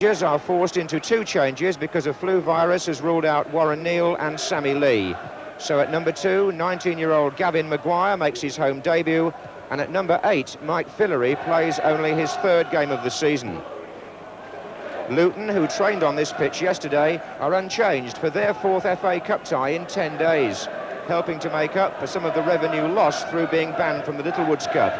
Are forced into 2 changes because a flu virus has ruled out Warren Neal and Sammy Lee. So at number 2, 19-year-old Gavin Maguire makes his home debut, and at number 8, Mike Fillery plays only his 3rd game of the season. Luton, who trained on this pitch yesterday, are unchanged for their 4th FA Cup tie in 10 days, helping to make up for some of the revenue lost through being banned from the Littlewoods Cup.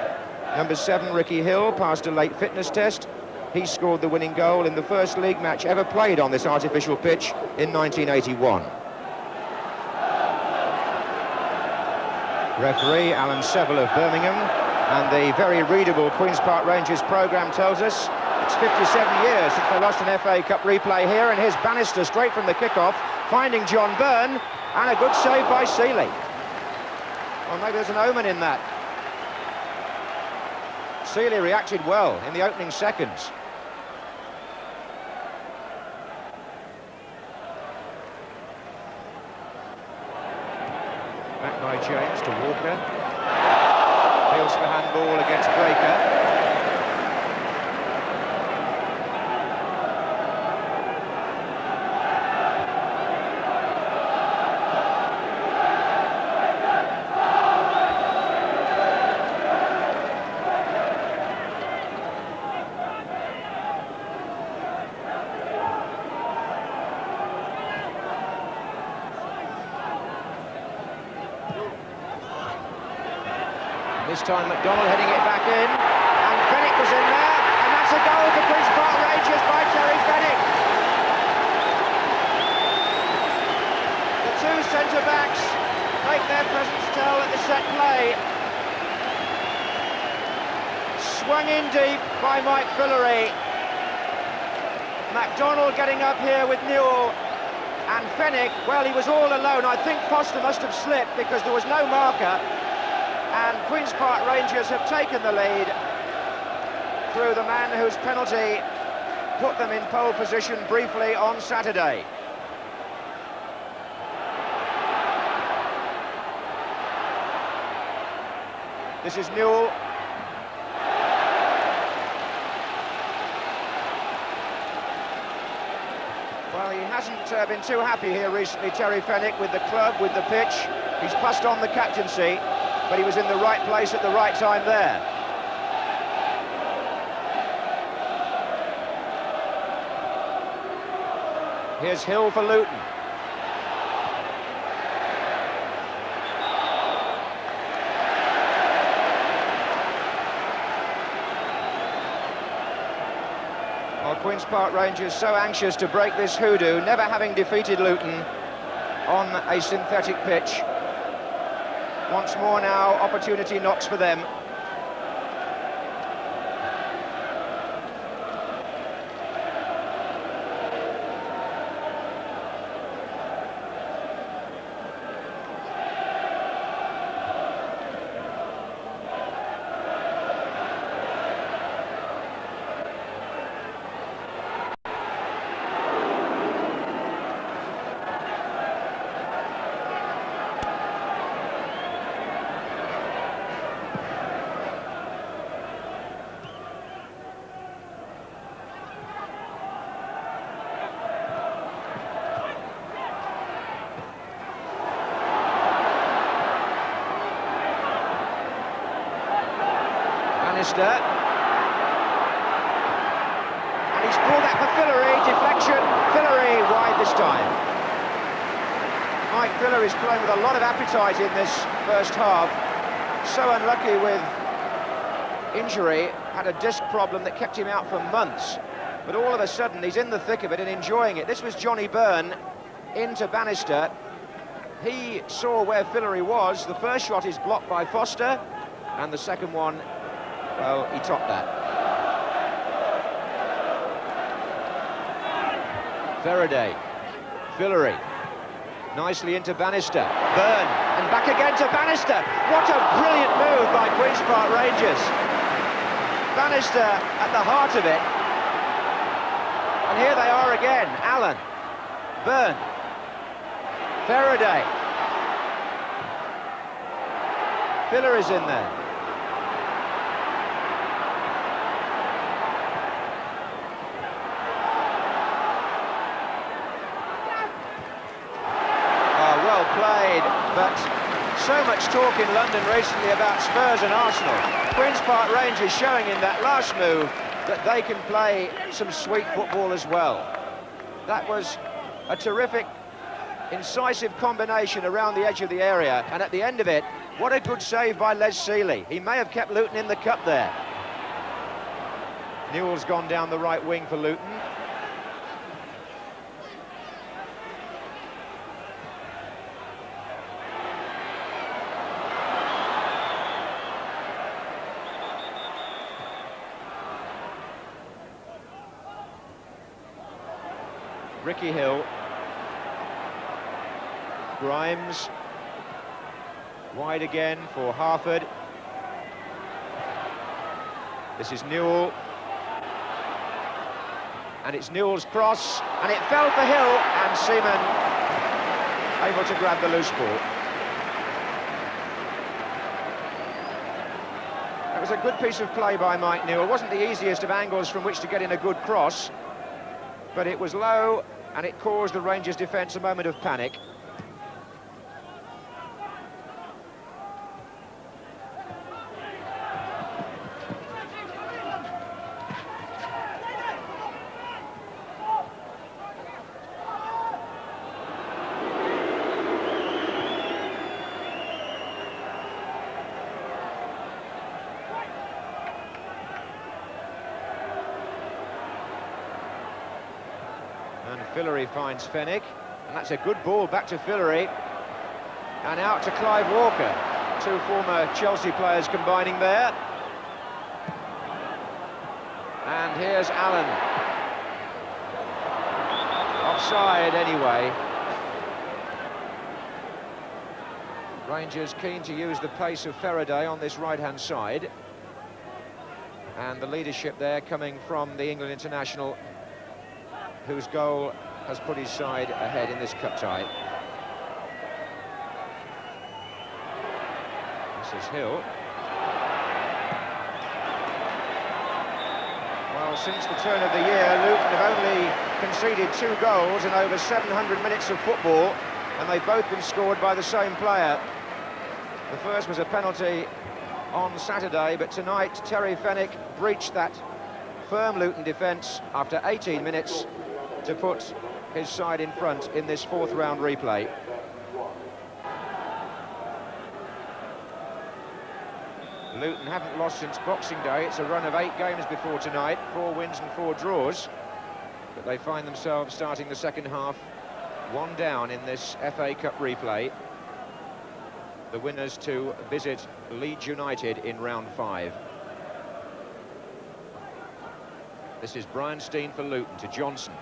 Number 7, Ricky Hill, passed a late fitness test. He scored the winning goal in the first league match ever played on this artificial pitch in 1981. Referee Alan Seville of Birmingham, and the very readable Queen's Park Rangers programme tells us it's 57 years since they lost an FA Cup replay here, and here's Bannister straight from the kick-off, finding John Byrne, and a good save by Seeley. Well, maybe there's an omen in that. Seeley reacted well in the opening seconds. Back by James to Walker. Feels for handball against Breaker. This time McDonald heading it back in, and Fennick was in there, and that's a goal for Queen's Park Rangers by Terry Fennick. The 2 centre-backs make their presence tell at the set play. Swung in deep by Mike Fillery. McDonald getting up here with Newell, and Fennick, well, he was all alone. I think Foster must have slipped because there was no marker. And Queen's Park Rangers have taken the lead through the man whose penalty put them in pole position briefly on Saturday. This is Newell. Well, he hasn't been too happy here recently, Terry Fennick, with the club, with the pitch. He's passed on the captaincy, but he was in the right place at the right time there. Here's Hill for Luton. Well, Queen's Park Rangers so anxious to break this hoodoo, never having defeated Luton on a synthetic pitch. Once more now, opportunity knocks for them. Bannister. And he's brought that for Fillery, deflection, Fillery wide this time. Mike Fillery is playing with a lot of appetite in this first half. So unlucky with injury, had a disc problem that kept him out for months. But all of a sudden he's in the thick of it and enjoying it. This was Johnny Byrne into Bannister. He saw where Fillery was. The first shot is blocked by Foster, and the second one, well, he topped that. Faraday, Fillery, nicely into Bannister, Byrne, and back again to Bannister. What a brilliant move by Queen's Park Rangers. Bannister at the heart of it. And here they are again, Allen, Byrne, Faraday. Fillery's in there. played, but so much talk in London recently about Spurs and Arsenal. Queen's Park Rangers showing in that last move that they can play some sweet football as well. That was a terrific, incisive combination around the edge of the area, and at the end of it, what a good save by Les Sealey. He may have kept Luton in the cup there. Newell's gone down the right wing for Luton. Ricky Hill. Grimes. Wide again for Harford. This is Newell. And it's Newell's cross, and it fell for Hill, and Seaman able to grab the loose ball. It was a good piece of play by Mike Newell. It wasn't the easiest of angles from which to get in a good cross, but it was low, and it caused the Rangers' defence a moment of panic. And Fillery finds Fenwick, and that's a good ball back to Fillery, and out to Clive Walker. Two former Chelsea players combining there. And here's Allen. Offside anyway. Rangers keen to use the pace of Faraday on this right-hand side. And the leadership there coming from the England international, whose goal has put his side ahead in this cup tie. This is Hill. Well, since the turn of the year, Luton have only conceded 2 goals in over 700 minutes of football, and they've both been scored by the same player. The first was a penalty on Saturday, but tonight Terry Fenwick breached that firm Luton defence after 18 minutes to put his side in front in this 4th round replay. Luton haven't lost since Boxing Day. It's a run of 8 games before tonight, 4 wins and 4 draws. But they find themselves starting the second half 1 down in this FA Cup replay. The winners to visit Leeds United in round 5. This is Brian Steen for Luton to Johnson.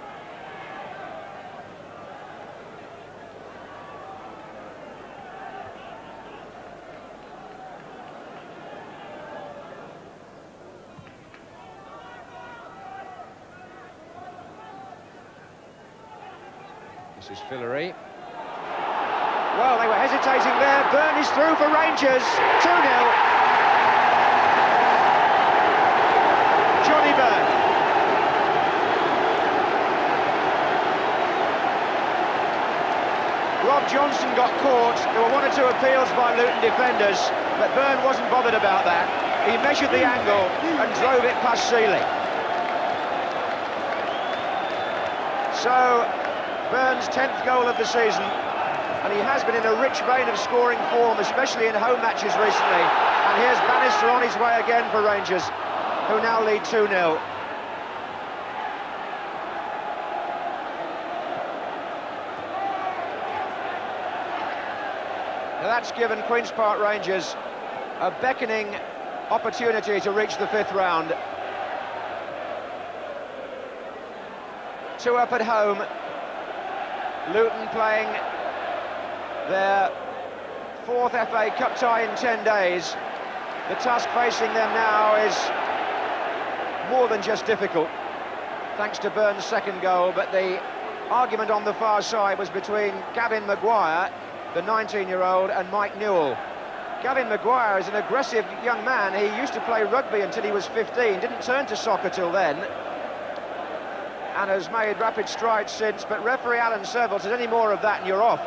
This is Fillery. Well, they were hesitating there. Byrne is through for Rangers. 2-0. Johnny Byrne. Rob Johnson got caught. There were 1 or 2 appeals by Luton defenders, but Byrne wasn't bothered about that. He measured the angle and drove it past Sealey. So, Byrne's 10th goal of the season, and he has been in a rich vein of scoring form, especially in home matches recently. And here's Bannister on his way again for Rangers, who now lead 2-0. Now that's given Queen's Park Rangers a beckoning opportunity to reach the 5th round. 2 up at home. Luton playing their 4th FA Cup tie in 10 days. The task facing them now is more than just difficult, thanks to Byrne's 2nd goal, but the argument on the far side was between Gavin Maguire, the 19-year-old, and Mike Newell. Gavin Maguire is an aggressive young man. He used to play rugby until he was 15, didn't turn to soccer till then, and has made rapid strides since, but referee Alan Seville says any more of that and you're off.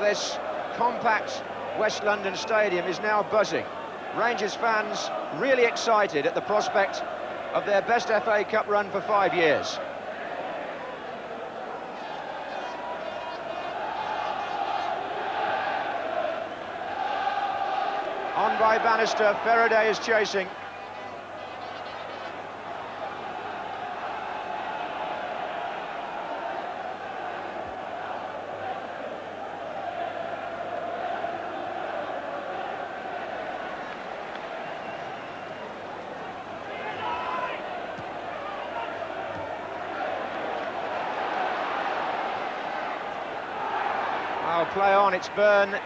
Well, this compact West London stadium is now buzzing. Rangers fans really excited at the prospect of their best FA Cup run for 5 years. On by Bannister, Faraday is chasing. I'll play on, it's Byrne.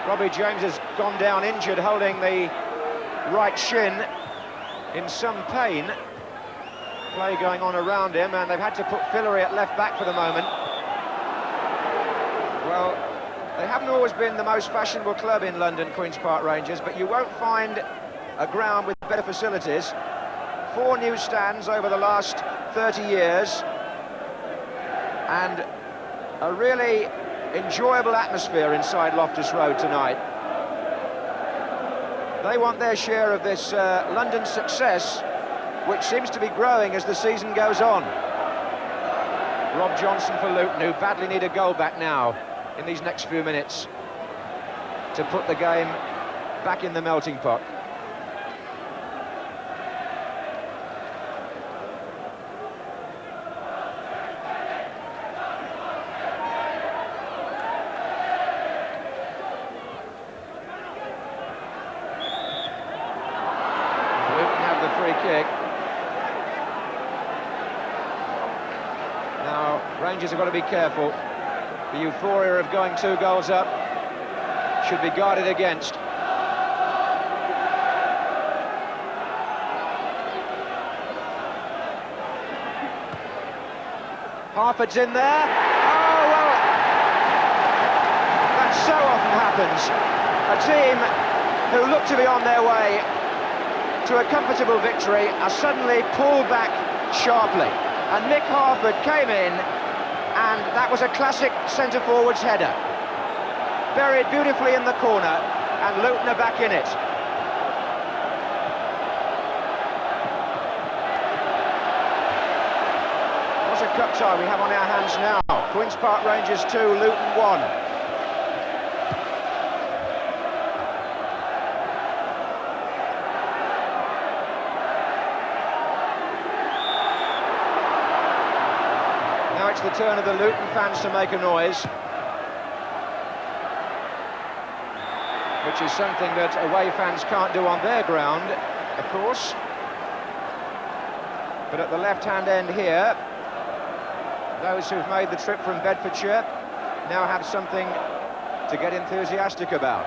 Robbie James has gone down injured, holding the right shin in some pain. Play going on around him, and they've had to put Fillery at left back for the moment. Well, they haven't always been the most fashionable club in London, Queen's Park Rangers, but you won't find a ground with better facilities. 4 new stands over the last 30 years, and a really enjoyable atmosphere inside Loftus Road tonight. They want their share of this London success, which seems to be growing as the season goes on. Rob Johnson for Luton, who badly need a goal back now in these next few minutes to put the game back in the melting pot. Kick. Now, Rangers have got to be careful. The euphoria of going 2 goals up should be guarded against. Harford's in there. Oh, well, that so often happens. A team who look to be on their way to a comfortable victory are suddenly pulled back sharply, and Mick Harford came in, and that was a classic centre-forward's header, buried beautifully in the corner, and Luton are back in it. What a cup tie we have on our hands now. Queen's Park Rangers 2, Luton 1. It's the turn of the Luton fans to make a noise, which is something that away fans can't do on their ground, of course. But at the left-hand end here, those who've made the trip from Bedfordshire now have something to get enthusiastic about.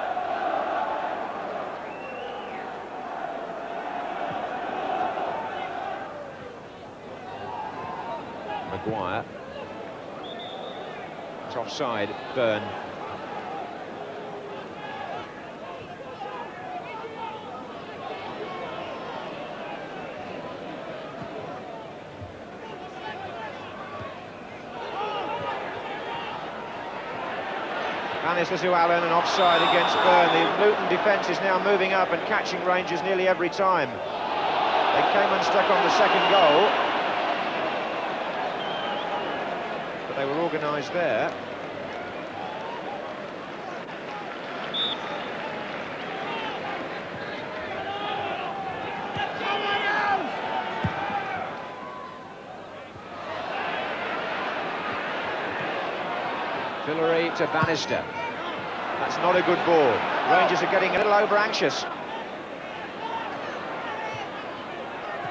Maguire. It's offside, Byrne. Bannister to Allen, and offside against Byrne. The Luton defence is now moving up and catching Rangers nearly every time. They came unstuck on the second goal, but they were organised there. Fillery to Bannister. That's not a good ball. Rangers are getting a little over-anxious.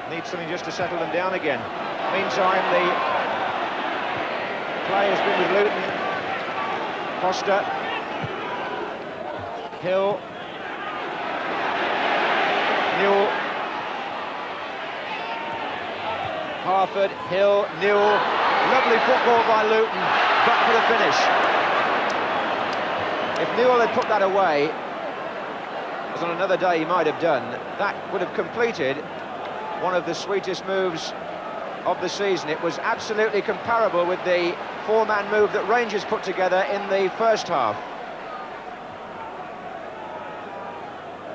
Need something just to settle them down again. Meantime, the play has been with Luton. Costa. Hill. Newell. Harford, Hill, Newell. Lovely football by Luton, but for the finish. If Newell had put that away, as on another day he might have done, that would have completed one of the sweetest moves of the season. It was absolutely comparable with the four-man move that Rangers put together in the first half.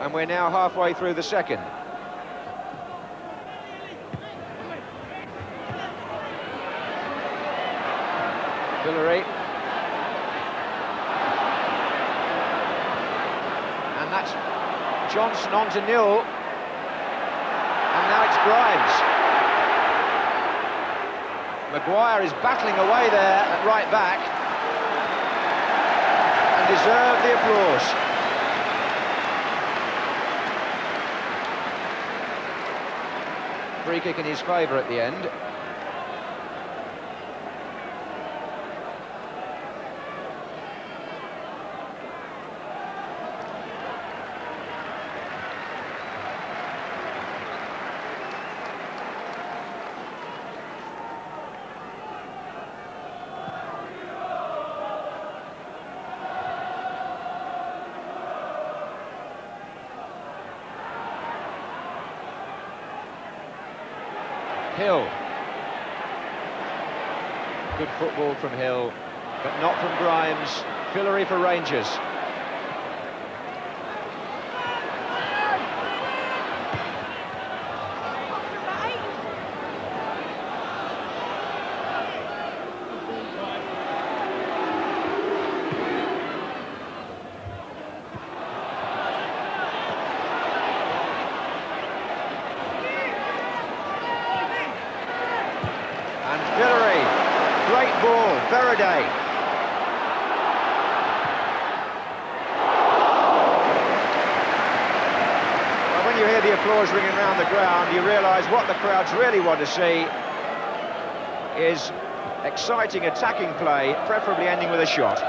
And we're now halfway through the second. Hillary. And that's Johnson on to Newell. And now it's Grimes. Maguire is battling away there at right back. And deserved the applause. Free kick in his favour at the end. Hill. Good football from Hill, but not from Grimes. Hillary for Rangers. Hillary, great ball, Faraday. Well, when you hear the applause ringing around the ground, you realise what the crowds really want to see is exciting attacking play, preferably ending with a shot.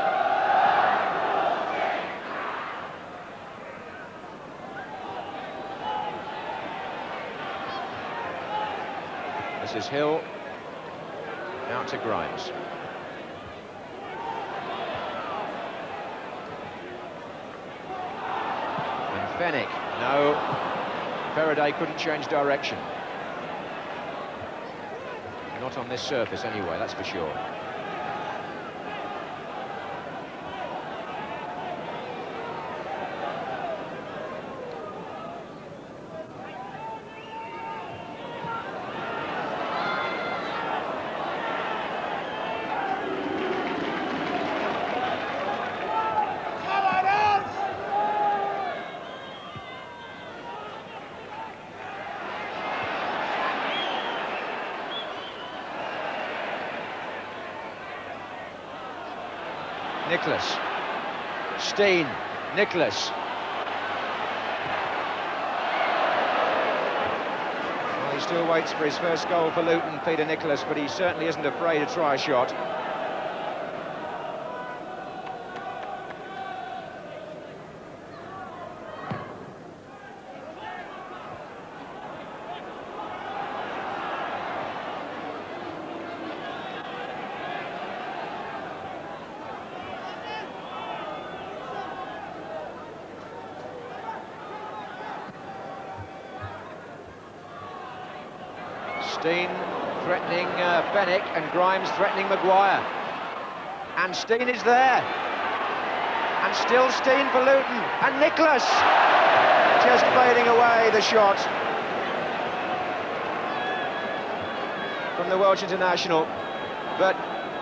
This is Hill. Out to Grimes. And Fennick, no. Faraday couldn't change direction. Not on this surface anyway, that's for sure. Nicholas, Steen, Nicholas. Well, he still waits for his first goal for Luton, Peter Nicholas, but he certainly isn't afraid to try a shot. Steen threatening Fennick and Grimes threatening Maguire. And Steen is there. And still Steen for Luton. And Nicholas just fading away the shot from the Welsh international. But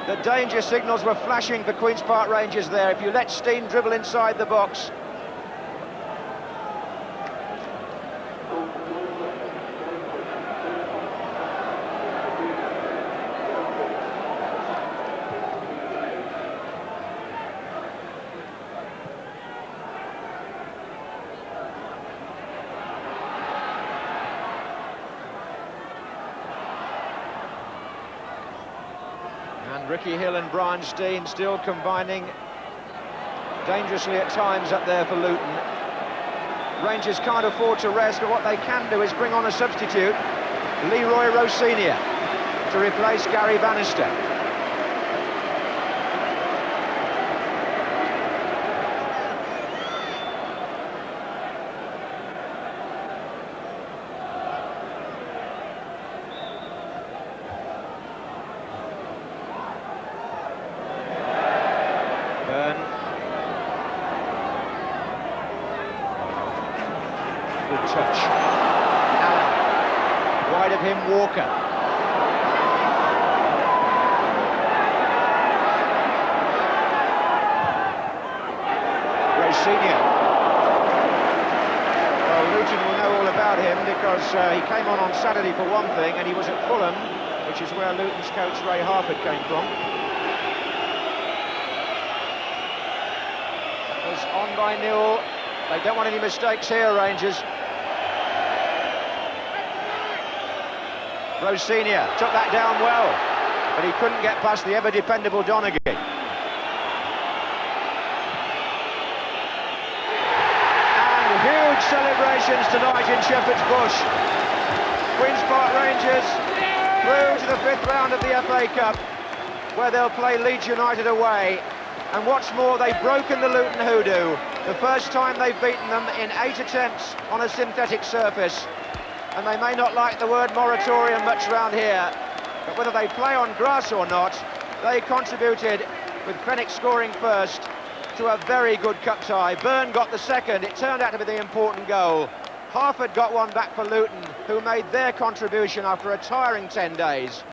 the danger signals were flashing for Queen's Park Rangers there. If you let Steen dribble inside the box, and Ricky Hill and Brian Steen still combining dangerously at times up there for Luton. Rangers can't afford to rest, but what they can do is bring on a substitute, Leroy Rossini, to replace Gary Bannister. touch. Allen. Wide of him, Walker. Senior. Well, Luton will know all about him because he came on Saturday for one thing, and he was at Fulham, which is where Luton's coach Ray Harford came from. That was on by Newell. They don't want any mistakes here, Rangers. Rose Senior took that down well, but he couldn't get past the ever-dependable Donaghy. Huge celebrations tonight in Shepherd's Bush. Queen's Park Rangers through to the 5th round of the FA Cup, where they'll play Leeds United away. And what's more, they've broken the Luton hoodoo. The first time they've beaten them in 8 attempts on a synthetic surface. And they may not like the word moratorium much round here, but whether they play on grass or not, they contributed, with Fenwick scoring first, to a very good cup tie. Byrne got the second. It turned out to be the important goal. Harford got one back for Luton, who made their contribution after a tiring 10 days.